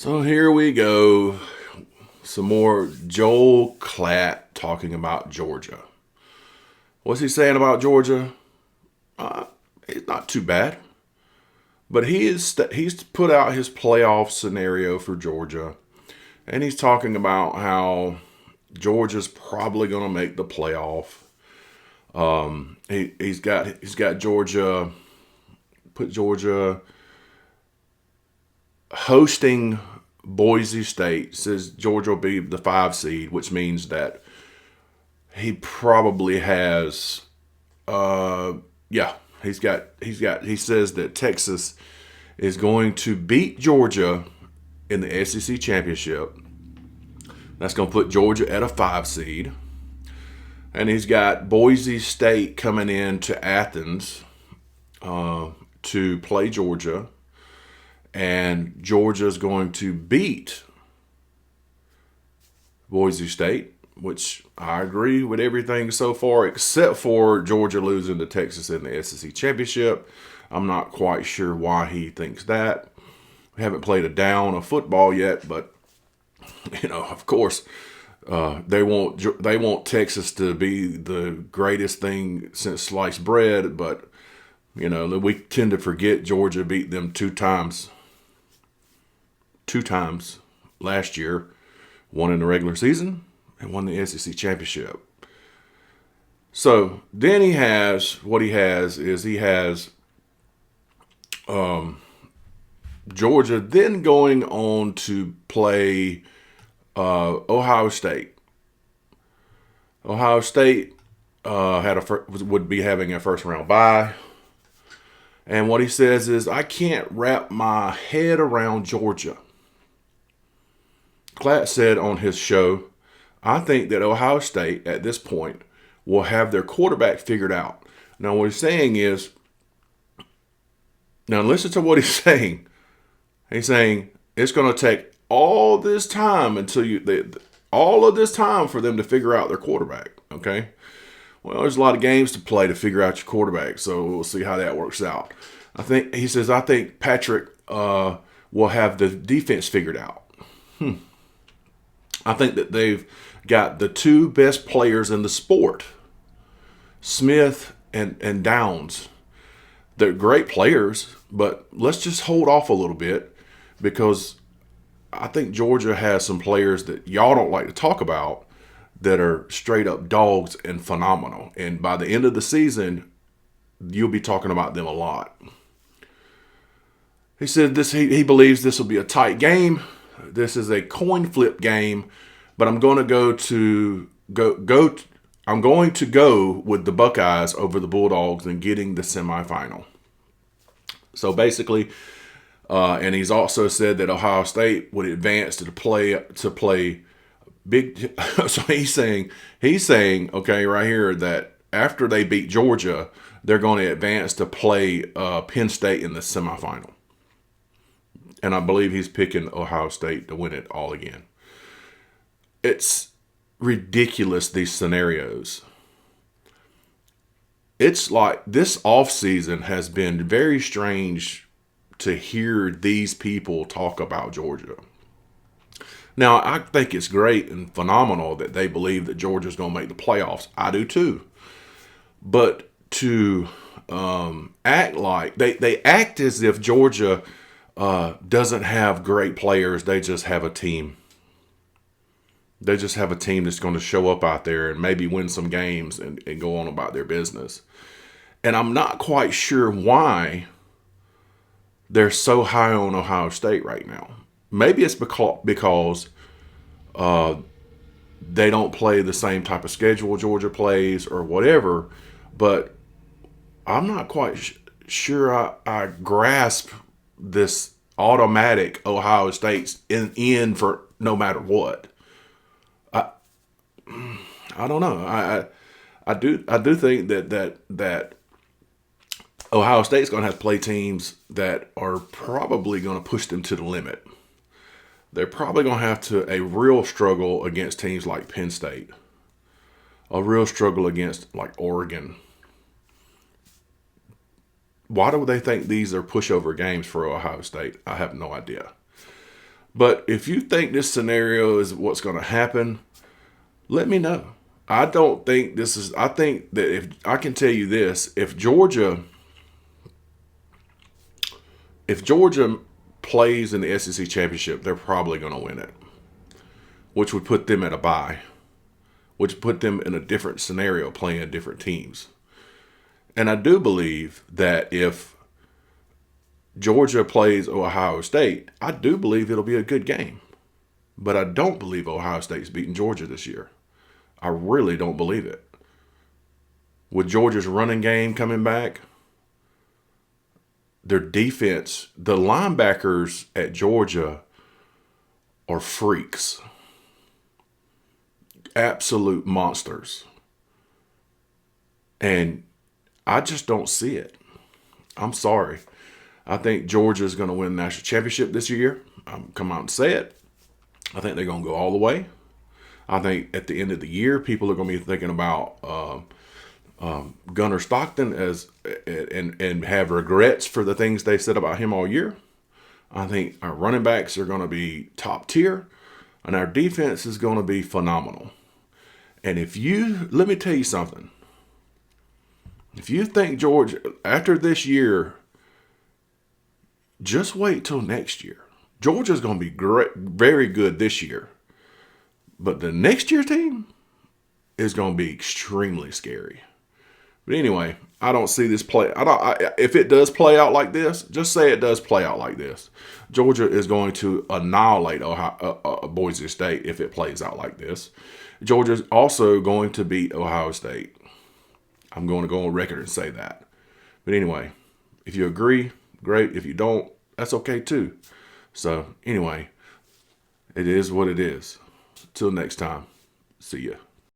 So here we go. Some more Joel Klatt talking about Georgia. What's he saying about Georgia? It's not too bad. But he's put out his playoff scenario for Georgia. And he's talking about how Georgia's probably going to make the playoff. He's got Georgia, put Georgia hosting Boise State. Says Georgia will be the 5 seed, which means that he probably has he says that Texas is going to beat Georgia in the SEC championship. That's going to put Georgia at a 5 seed. And he's got Boise State coming in to Athens to play Georgia. And Georgia's going to beat Boise State, which I agree with everything so far, except for Georgia losing to Texas in the SEC championship. I'm not quite sure why he thinks that. We haven't played a down of football yet, but of course, they want Texas to be the greatest thing since sliced bread. But we tend to forget Georgia beat them two times last year, one in the regular season and one in the SEC championship. So then he has Georgia then going on to play Ohio State. Ohio State would be having a first round bye. And what he says is, I can't wrap my head around Georgia. Klatt said on his show, I think that Ohio State at this point will have their quarterback figured out. Now what he's saying is, now listen to what he's saying. He's saying it's going to take all this time all of this time for them to figure out their quarterback. Okay. Well, there's a lot of games to play to figure out your quarterback, so we'll see how that works out. I think Patrick will have the defense figured out. I think that they've got the 2 best players in the sport, Smith and Downs. They're great players, but let's just hold off a little bit because I think Georgia has some players that y'all don't like to talk about that are straight up dogs and phenomenal. And by the end of the season, you'll be talking about them a lot. He said he believes this will be a tight game. This is a coin flip game, but I'm going to go with the Buckeyes over the Bulldogs and getting the semifinal. So basically, and he's also said that Ohio State would advance to play big. So he's saying, okay, right here, that after they beat Georgia, they're going to advance to play Penn State in the semifinal. And I believe he's picking Ohio State to win it all again. It's ridiculous, these scenarios. It's like this offseason has been very strange to hear these people talk about Georgia. Now, I think it's great and phenomenal that they believe that Georgia's going to make the playoffs. I do too. But to act like they act as if Georgia doesn't have great players. They just have a team. They just have a team that's going to show up out there and maybe win some games and go on about their business. And I'm not quite sure why they're so high on Ohio State right now. Maybe it's because they don't play the same type of schedule Georgia plays or whatever. But I'm not quite sure I grasp this automatic Ohio State's in for no matter what. I don't know. I do think that Ohio State's going to have to play teams that are probably going to push them to the limit. They're probably going to have a real struggle against teams like Penn State, a real struggle against like Oregon. Why do they think these are pushover games for Ohio State? I have no idea. But if you think this scenario is what's going to happen, let me know. I don't think this is. I think that if I can tell you this, if Georgia plays in the SEC championship, they're probably going to win it, which would put them at a bye, which put them in a different scenario playing different teams. And I do believe that if Georgia plays Ohio State, I do believe it'll be a good game. But I don't believe Ohio State's beating Georgia this year. I really don't believe it. With Georgia's running game coming back, their defense, the linebackers at Georgia are freaks. Absolute monsters. And I just don't see it. I'm sorry. I think Georgia's going to win the national championship this year. I'm come out and say it. I think they're going to go all the way. I think at the end of the year, people are going to be thinking about Gunnar Stockton and have regrets for the things they said about him all year. I think our running backs are going to be top tier, and our defense is going to be phenomenal. And let me tell you something. If you think Georgia, after this year, just wait till next year. Georgia's going to be great, very good this year. But the next year team is going to be extremely scary. But anyway, I don't see this play. If it does play out like this, just say it does play out like this. Georgia is going to annihilate Boise State if it plays out like this. Georgia's also going to beat Ohio State. I'm going to go on record and say that. But anyway, if you agree, great. If you don't, that's okay too. So anyway, it is what it is. Till next time, see ya.